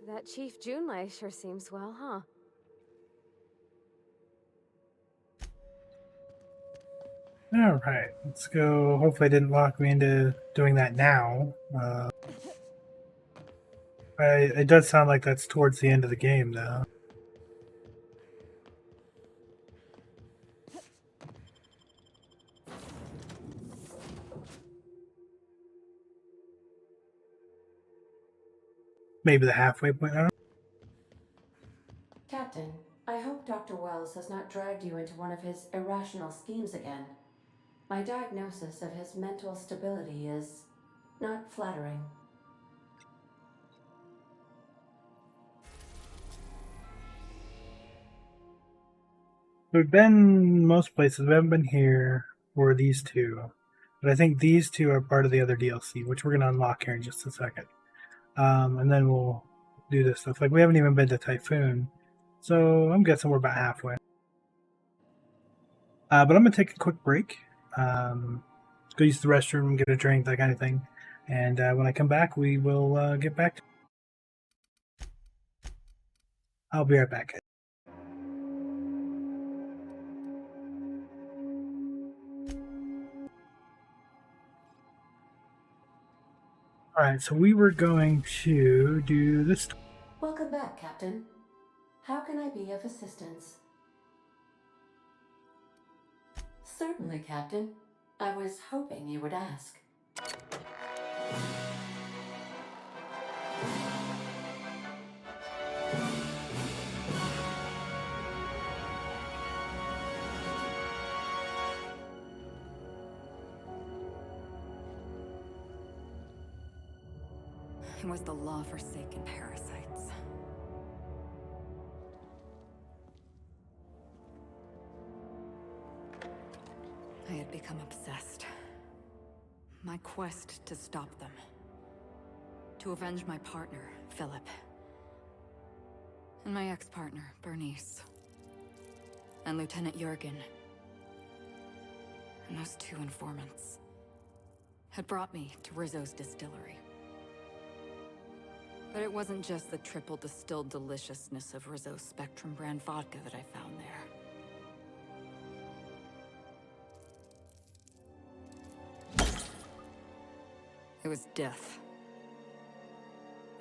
That Chief Junlei sure seems well, huh? Alright, let's go. Hopefully it didn't lock me into doing that now. It does sound like that's towards the end of the game, though. Maybe the halfway point now. Captain, I hope Dr. Wells has not dragged you into one of his irrational schemes again. My diagnosis of his mental stability is not flattering. We've been most places. We haven't been here for these two. But I think these two are part of the other DLC, which we're going to unlock here in just a second. And then we'll do this stuff. Like, we haven't even been to Typhoon. So I'm guessing we're about halfway. But I'm going to take a quick break. Go use the restroom, get a drink, that kind of thing. And when I come back, we will get back. I'll be right back. Alright, so we were going to do this. Welcome back, Captain. How can I be of assistance? Certainly, Captain. I was hoping you would ask. It was the law-forsaken parasites. I had become obsessed. My quest to stop them. To avenge my partner, Philip. And my ex-partner, Bernice. And Lieutenant Jurgen. And those two informants had brought me to Rizzo's distillery. But it wasn't just the triple distilled deliciousness of Rizzo's Spectrum brand vodka that I found there. It was death.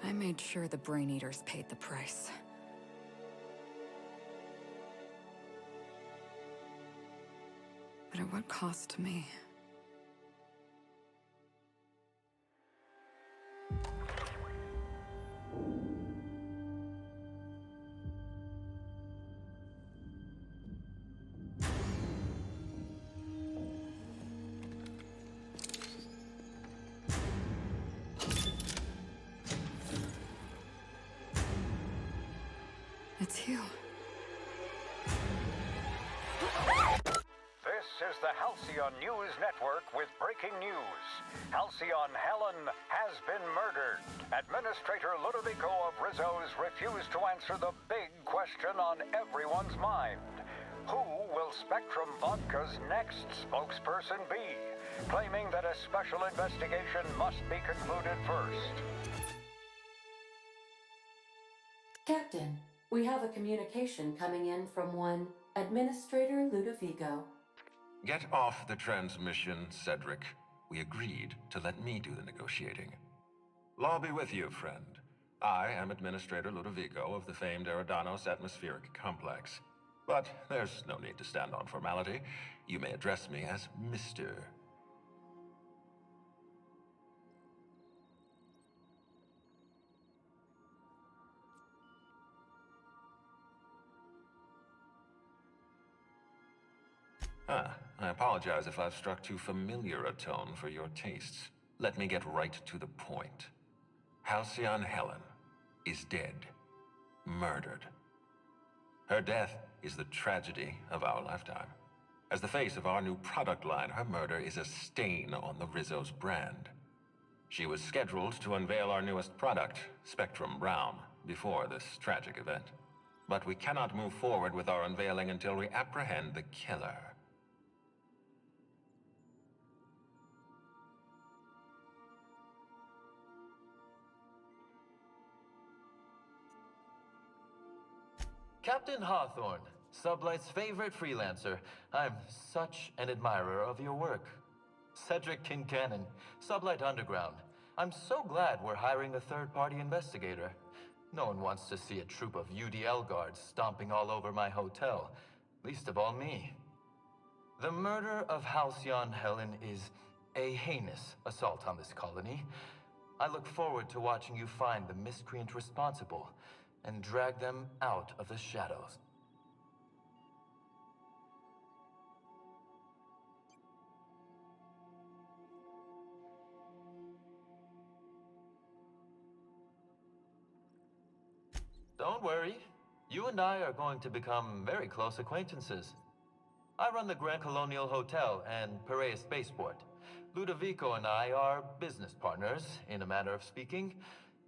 I made sure the Brain Eaters paid the price. But at what cost to me? It's you. This is the Halcyon News Network with breaking news. Halcyon Helen has been murdered. Administrator Ludovico of Rizzo's refused to answer the big question on everyone's mind. Who will Spectrum Vodka's next spokesperson be? Claiming that a special investigation must be concluded first. Captain, we have a communication coming in from one Administrator Ludovico. Get off the transmission, Cedric. We agreed to let me do the negotiating. Law be with you, friend. I am Administrator Ludovico of the famed Eridanos Atmospheric Complex. But there's no need to stand on formality. You may address me as Mr. I apologize if I've struck too familiar a tone for your tastes. Let me get right to the point. Halcyon Helen is dead. Murdered. Her death is the tragedy of our lifetime. As the face of our new product line, her murder is a stain on the Rizzo's brand. She was scheduled to unveil our newest product, Spectrum Brown, before this tragic event. But we cannot move forward with our unveiling until we apprehend the killer. Captain Hawthorne, Sublight's favorite freelancer. I'm such an admirer of your work. Cedric Kincannon, Sublight Underground. I'm so glad we're hiring a third-party investigator. No one wants to see a troop of UDL guards stomping all over my hotel, least of all me. The murder of Halcyon Helen is a heinous assault on this colony. I look forward to watching you find the miscreant responsible and drag them out of the shadows. Don't worry. You and I are going to become very close acquaintances. I run the Grand Colonial Hotel and Piraeus Spaceport. Ludovico and I are business partners, in a manner of speaking.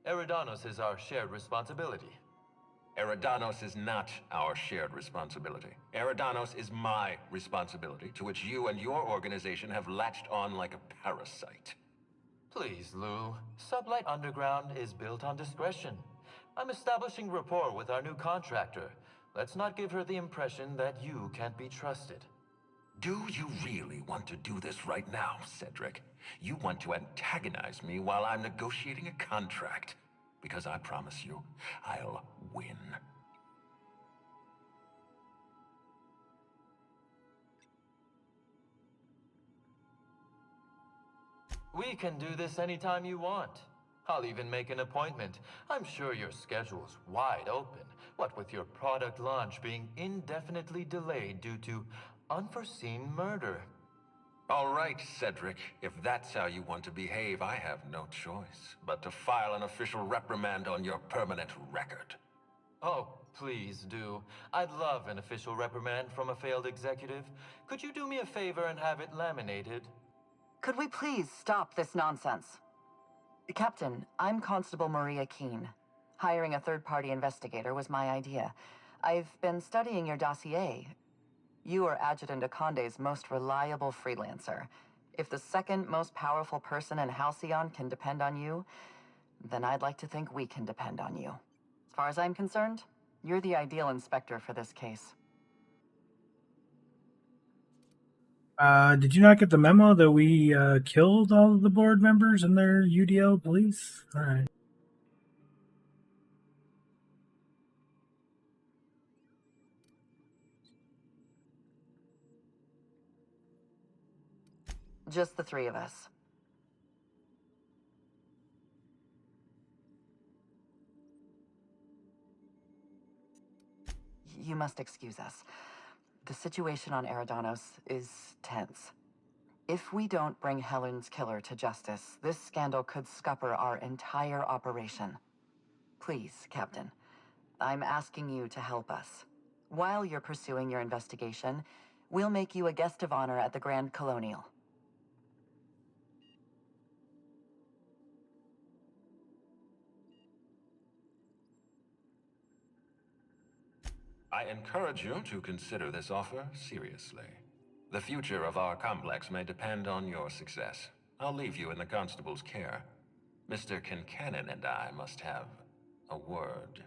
Eridanos is our shared responsibility. Eridanos is not our shared responsibility. Eridanos is my responsibility, to which you and your organization have latched on like a parasite. Please, Lou. Sublight Underground is built on discretion. I'm establishing rapport with our new contractor. Let's not give her the impression that you can't be trusted. Do you really want to do this right now, Cedric? You want to antagonize me while I'm negotiating a contract. Because I promise you, I'll win. We can do this anytime you want. I'll even make an appointment. I'm sure your schedule's wide open. What with your product launch being indefinitely delayed due to unforeseen murder. All right, Cedric. If that's how you want to behave, I have no choice but to file an official reprimand on your permanent record. Oh, please do. I'd love an official reprimand from a failed executive. Could you do me a favor and have it laminated? Could we please stop this nonsense? Captain, I'm Constable Maria Keene. Hiring a third-party investigator was my idea. I've been studying your dossier. You are Adjutant Akonde's most reliable freelancer. If the second most powerful person in Halcyon can depend on you, then I'd like to think we can depend on you. As far as I'm concerned, you're the ideal inspector for this case. Did you not get the memo that we killed all of the board members and their UDL police? All right. Just the three of us. You must excuse us. The situation on Eridanos is tense. If we don't bring Helen's killer to justice, this scandal could scupper our entire operation. Please, Captain, I'm asking you to help us. While you're pursuing your investigation, we'll make you a guest of honor at the Grand Colonial. I encourage you to consider this offer seriously. The future of our complex may depend on your success. I'll leave you in the constable's care. Mr. Kincannon and I must have a word.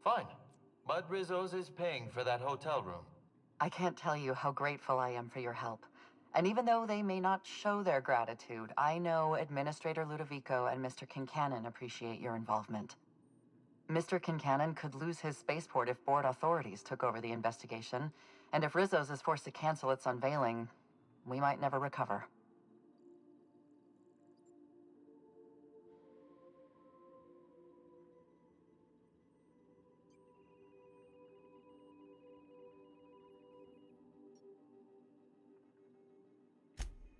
Fine. But Rizzo's is paying for that hotel room. I can't tell you how grateful I am for your help. And even though they may not show their gratitude, I know Administrator Ludovico and Mr. Kincannon appreciate your involvement. Mr. Kincannon could lose his spaceport if board authorities took over the investigation, and if Rizzo's is forced to cancel its unveiling, we might never recover.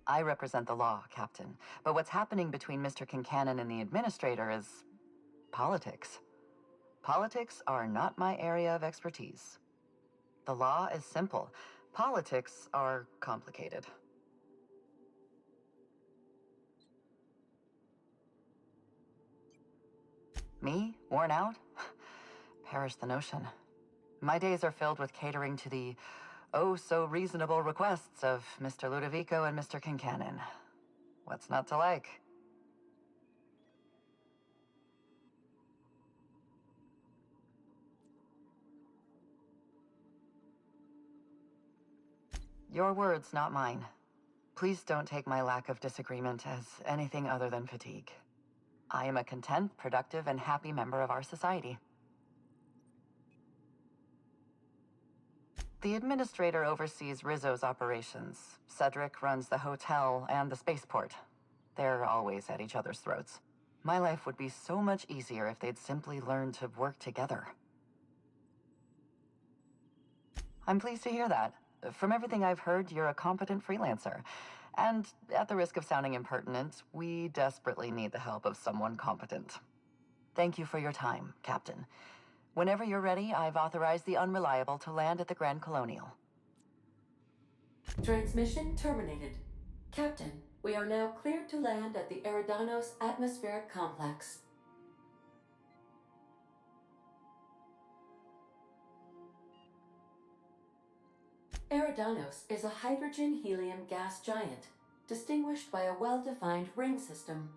I represent the law, Captain, but what's happening between Mr. Kincannon and the Administrator is politics. Politics are not my area of expertise. The law is simple. Politics are complicated. Me? Worn out? Perish the notion. My days are filled with catering to the oh-so-reasonable requests of Mr. Ludovico and Mr. Kincannon. What's not to like? Your words, not mine. Please don't take my lack of disagreement as anything other than fatigue. I am a content, productive, and happy member of our society. The administrator oversees Rizzo's operations. Cedric runs the hotel and the spaceport. They're always at each other's throats. My life would be so much easier if they'd simply learned to work together. I'm pleased to hear that. From everything I've heard, you're a competent freelancer. And at the risk of sounding impertinent, we desperately need the help of someone competent. Thank you for your time, Captain. Whenever you're ready, I've authorized the Unreliable to land at the Grand Colonial. Transmission terminated. Captain, we are now cleared to land at the Eridanos Atmospheric Complex. Eridanos is a hydrogen-helium gas giant, distinguished by a well-defined ring system.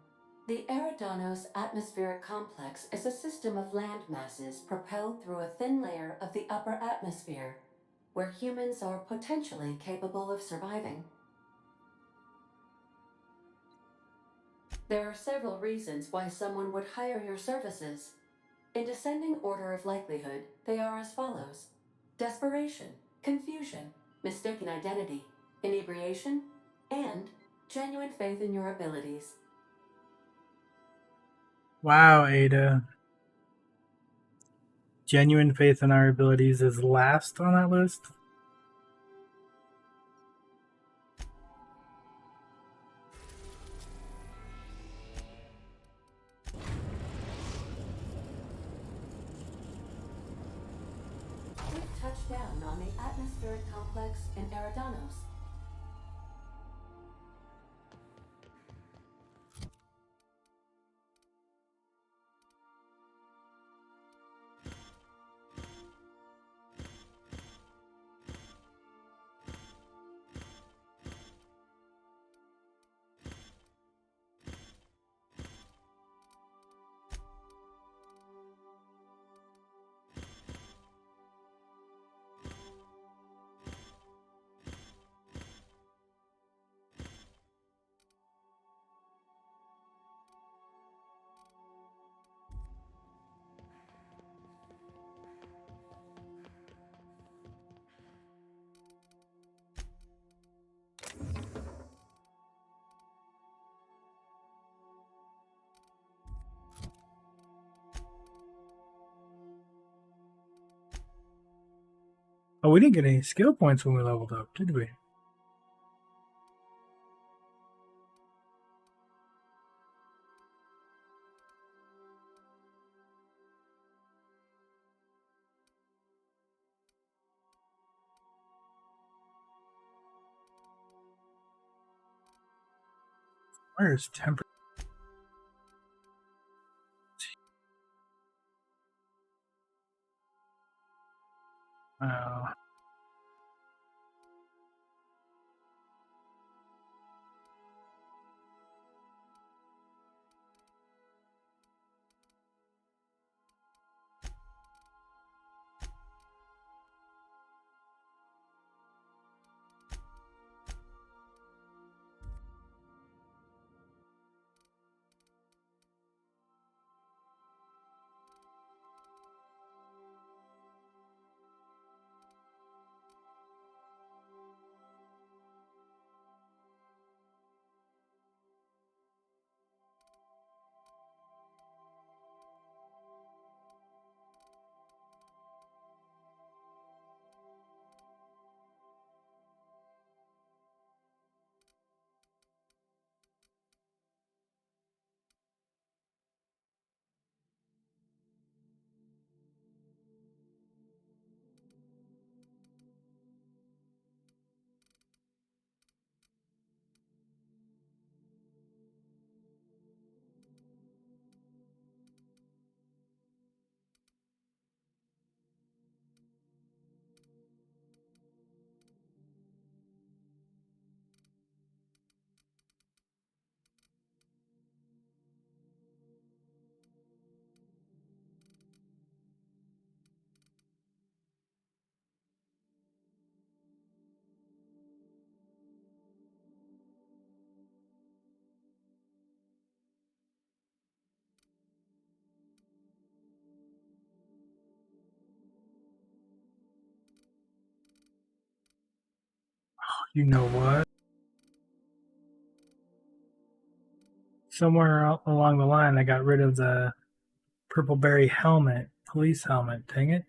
The Eridanos Atmospheric Complex is a system of land masses propelled through a thin layer of the upper atmosphere, where humans are potentially capable of surviving. There are several reasons why someone would hire your services. In descending order of likelihood, they are as follows: desperation, confusion, mistaken identity, inebriation, and genuine faith in your abilities. Wow, Ada. Genuine faith in our abilities is last on that list. We've touched down on the atmospheric complex in Eridanos. Oh, we didn't get any skill points when we leveled up, did we? Where's temper? Oh. You know what? Somewhere along the line, I got rid of the purple berry helmet, police helmet. Dang it.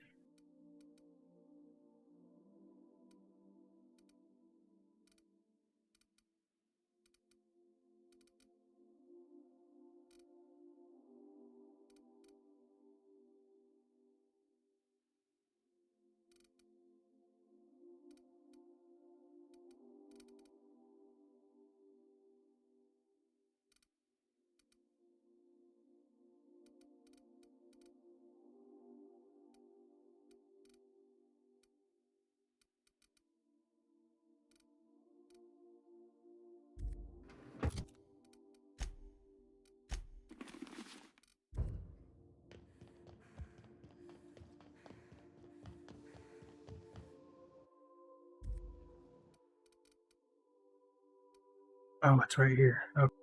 Oh, it's right here. Okay.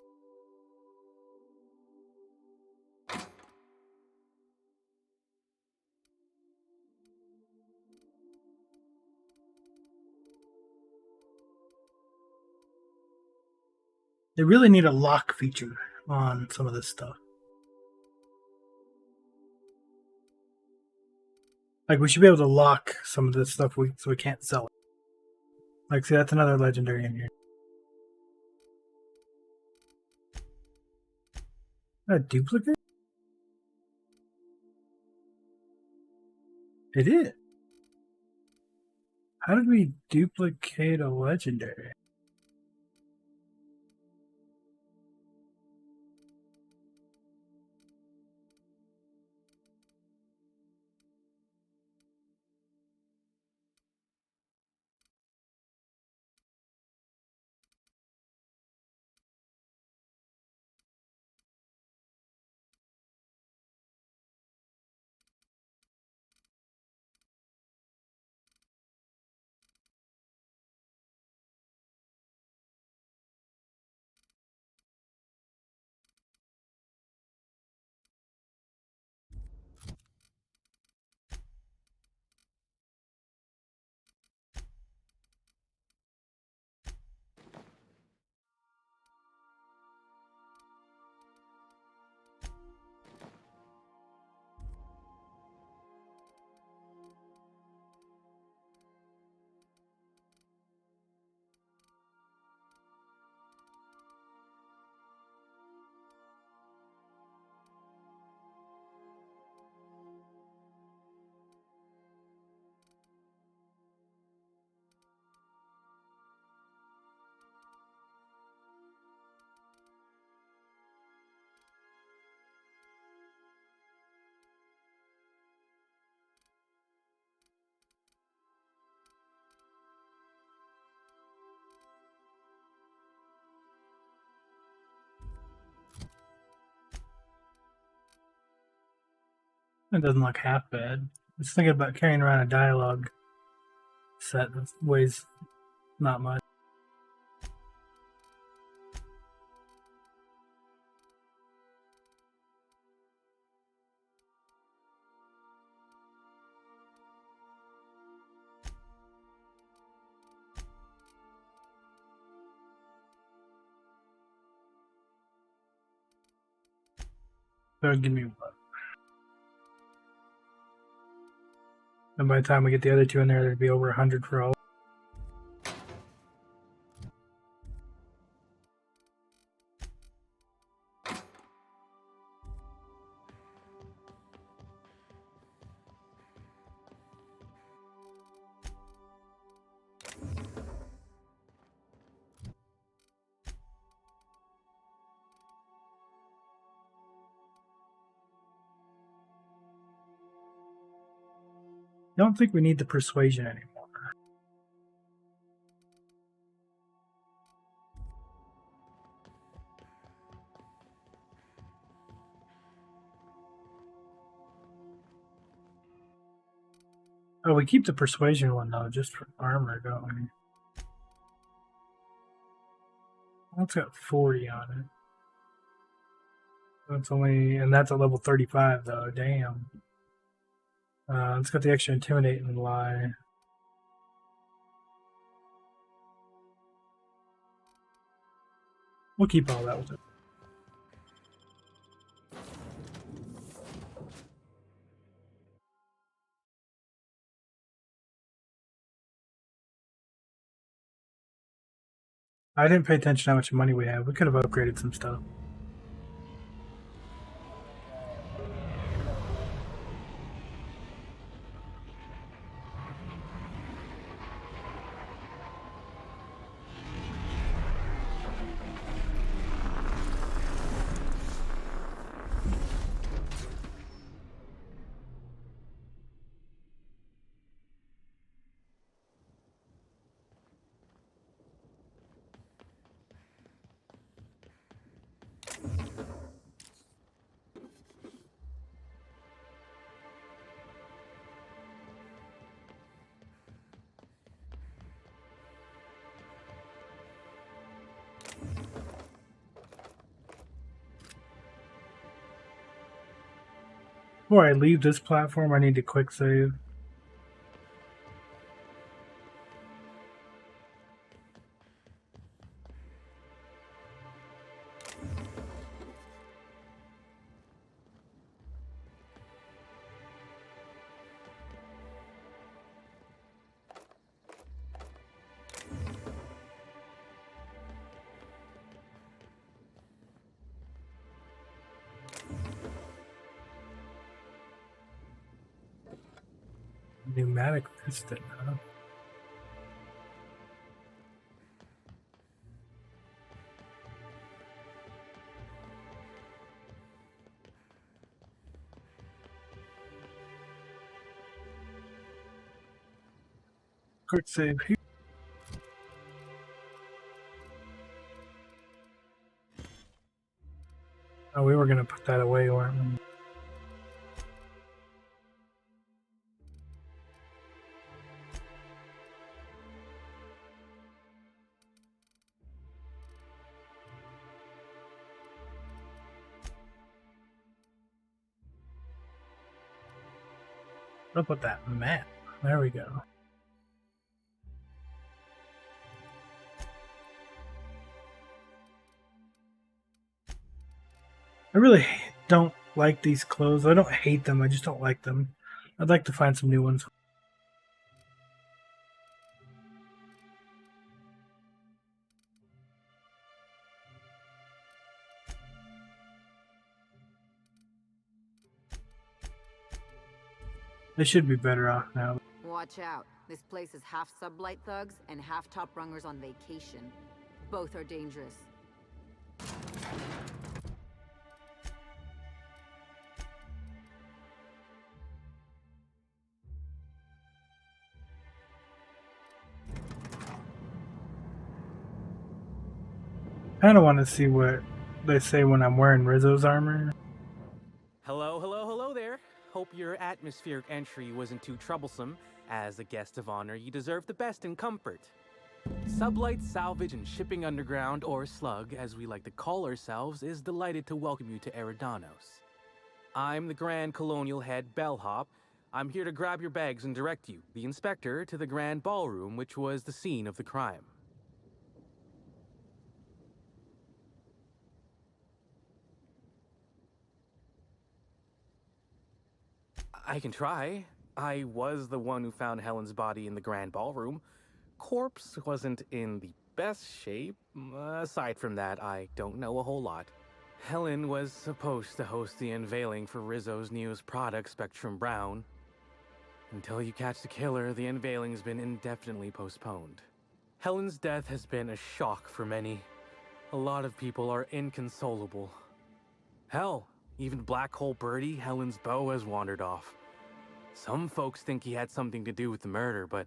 They really need a lock feature on some of this stuff. Like, we should be able to lock some of this stuff so we can't sell it. Like, see, that's another legendary in here. A duplicate? It is. How did we duplicate a legendary? It doesn't look half bad. Just thinking about carrying around a dialogue set that weighs not much. So give me what? And by the time we get the other two in there, there'd be over 100 for all. I don't think we need the persuasion anymore. Oh, we keep the persuasion one though, just for armor, don't we? That's got 40 on it. That's only, and that's at level 35 though. Damn. It's got the extra intimidate and lie. We'll keep all that with it. I didn't pay attention to how much money we have. We could have upgraded some stuff. Before I leave this platform, I need to quick save. Pneumatic piston, huh? Quick save here. Oh, we were gonna put that away, weren't we? I'll put that map. There we go. I really don't like these clothes. I don't hate them. I just don't like them. I'd like to find some new ones. They should be better off now. Watch out. This place is half sublight thugs and half top rungers on vacation. Both are dangerous. I kind of want to see what they say when I'm wearing Rizzo's armor. Hello, hello, hello there. Hope your atmospheric entry wasn't too troublesome. As a guest of honor, you deserve the best in comfort. Sublight Salvage and Shipping Underground, or Slug, as we like to call ourselves, is delighted to welcome you to Eridanos. I'm the Grand Colonial Head Bellhop. I'm here to grab your bags and direct you, the inspector, to the Grand Ballroom, which was the scene of the crime. I can try. I was the one who found Helen's body in the Grand Ballroom. Corpse wasn't in the best shape. Aside from that, I don't know a whole lot. Helen was supposed to host the unveiling for Rizzo's newest product, Spectrum Brown. Until you catch the killer, the unveiling's been indefinitely postponed. Helen's death has been a shock for many. A lot of people are inconsolable. Hell, even Black Hole Birdie, Helen's beau, has wandered off. Some folks think he had something to do with the murder, but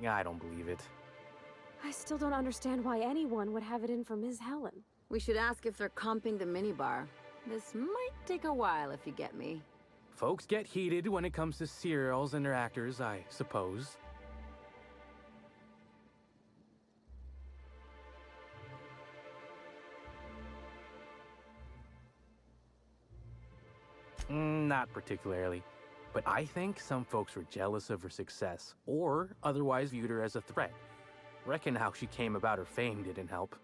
I don't believe it. I still don't understand why anyone would have it in for Ms. Helen. We should ask if they're comping the minibar. This might take a while, if you get me. Folks get heated when it comes to serials and their actors, I suppose. Not particularly. But I think some folks were jealous of her success, or otherwise viewed her as a threat. Reckon how she came about her fame didn't help.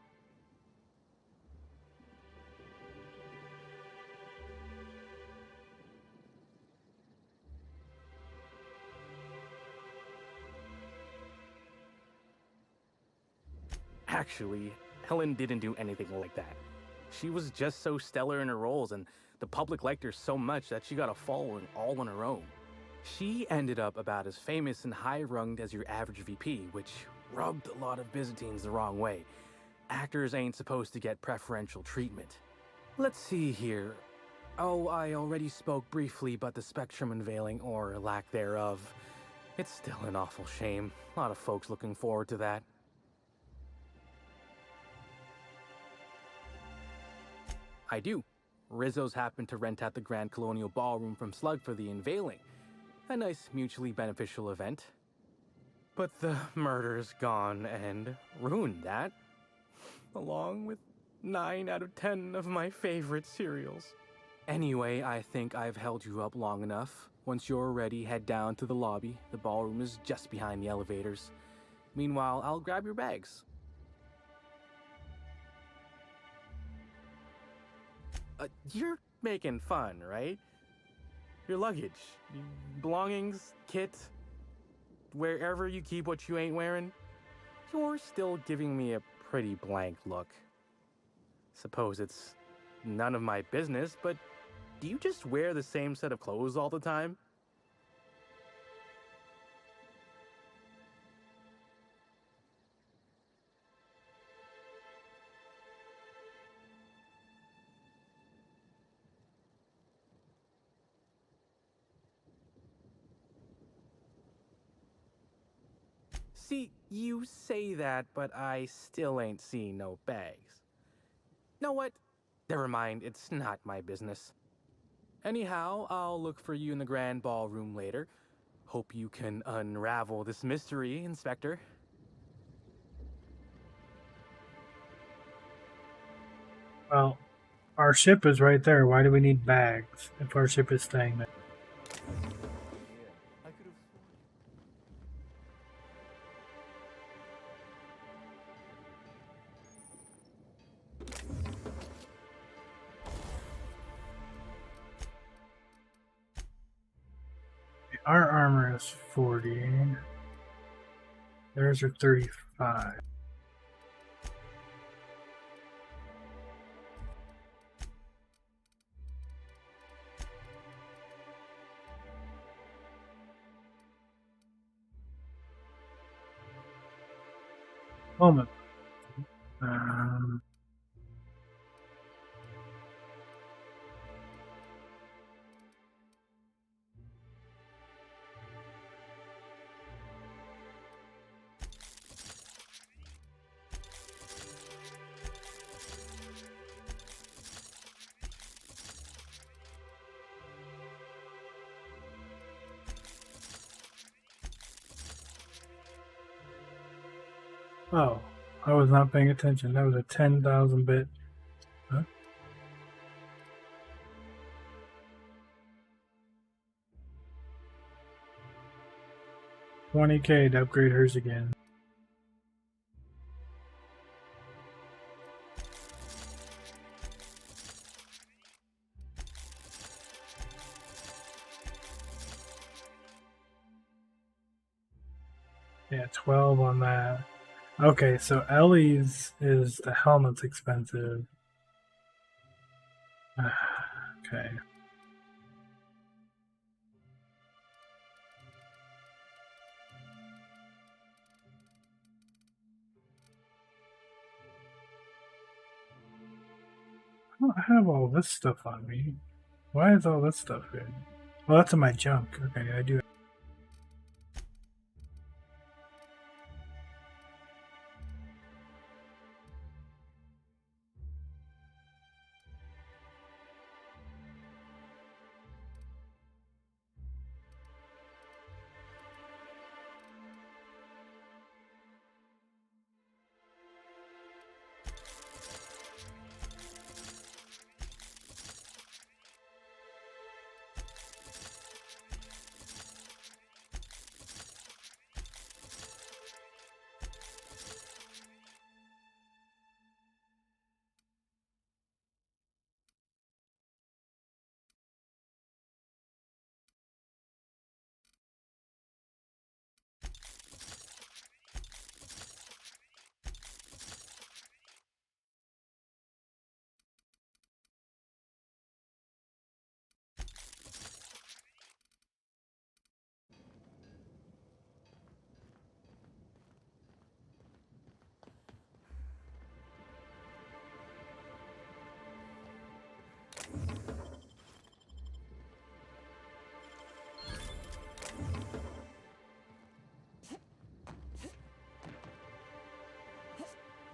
Actually, Helen didn't do anything like that. She was just so stellar in her roles, and the public liked her so much that she got a following all on her own. She ended up about as famous and high-runged as your average VP, which rubbed a lot of Byzantines the wrong way. Actors ain't supposed to get preferential treatment. Let's see here. Oh, I already spoke briefly about the Spectrum unveiling, or lack thereof. It's still an awful shame. A lot of folks looking forward to that. I do. Rizzo's happened to rent out the Grand Colonial Ballroom from Slug for the unveiling. A nice mutually beneficial event. But the murder's gone and ruined that. Along with 9 out of 10 of my favorite cereals. Anyway, I think I've held you up long enough. Once you're ready, head down to the lobby. The ballroom is just behind the elevators. Meanwhile, I'll grab your bags. You're making fun, right? Your luggage, belongings, kit, wherever you keep what you ain't wearing. You're still giving me a pretty blank look. Suppose it's none of my business, but do you just wear the same set of clothes all the time? See, you say that, but I still ain't seen no bags. Know what? Never mind, it's not my business. Anyhow, I'll look for you in the grand ballroom later. Hope you can unravel this mystery, Inspector. Well, our ship is right there. Why do we need bags if our ship is staying there? Our armor is 40. Theirs are 35. Moment. Oh, I was not paying attention. That was a 10,000 bit. Huh? $20K to upgrade hers again. Yeah, 12 on that. Okay, so Ellie's is the helmet's expensive. Okay. I don't have all this stuff on me. Why is all this stuff here? Well, that's in my junk. Okay, I do.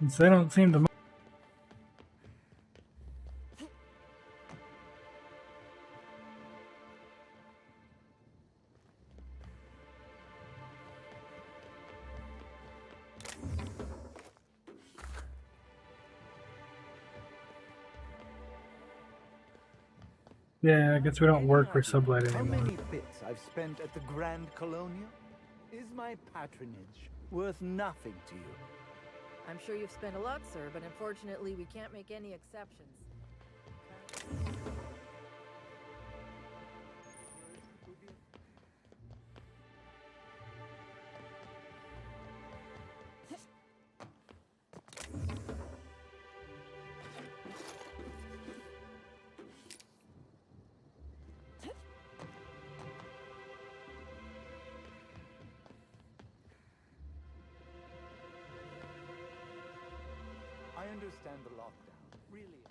Since they don't seem to. Yeah, I guess we don't work for Sublight How anymore. many bits I've spent at the Grand Colonial? Is my patronage worth nothing to you? I'm sure you've spent a lot, sir, but unfortunately we can't make any exceptions. I understand the lockdown, really.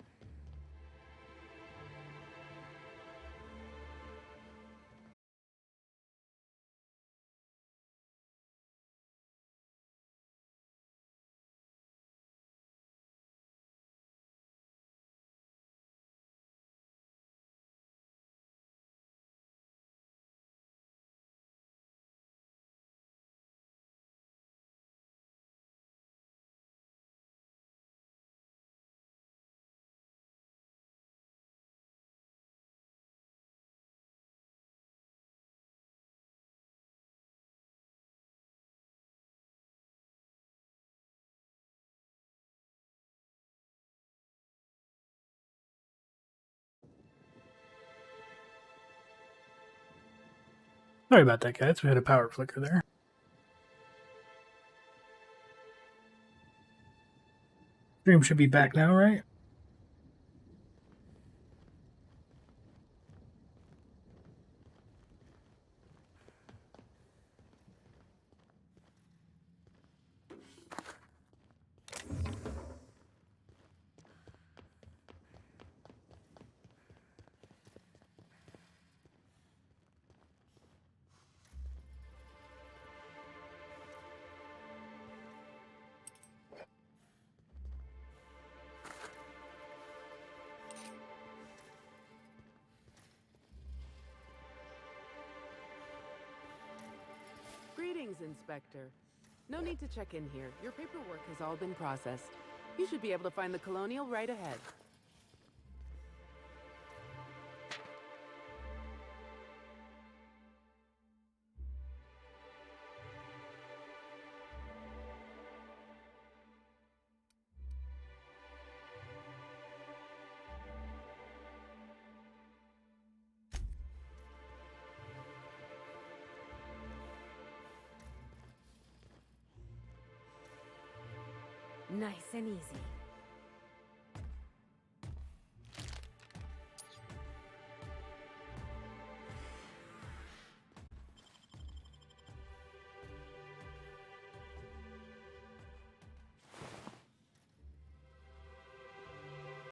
Sorry about that, guys. We had a power flicker there. Stream should be back now, right? Greetings, Inspector. No need to check in here. Your paperwork has all been processed. You should be able to find the Colonial right ahead. Nice and easy.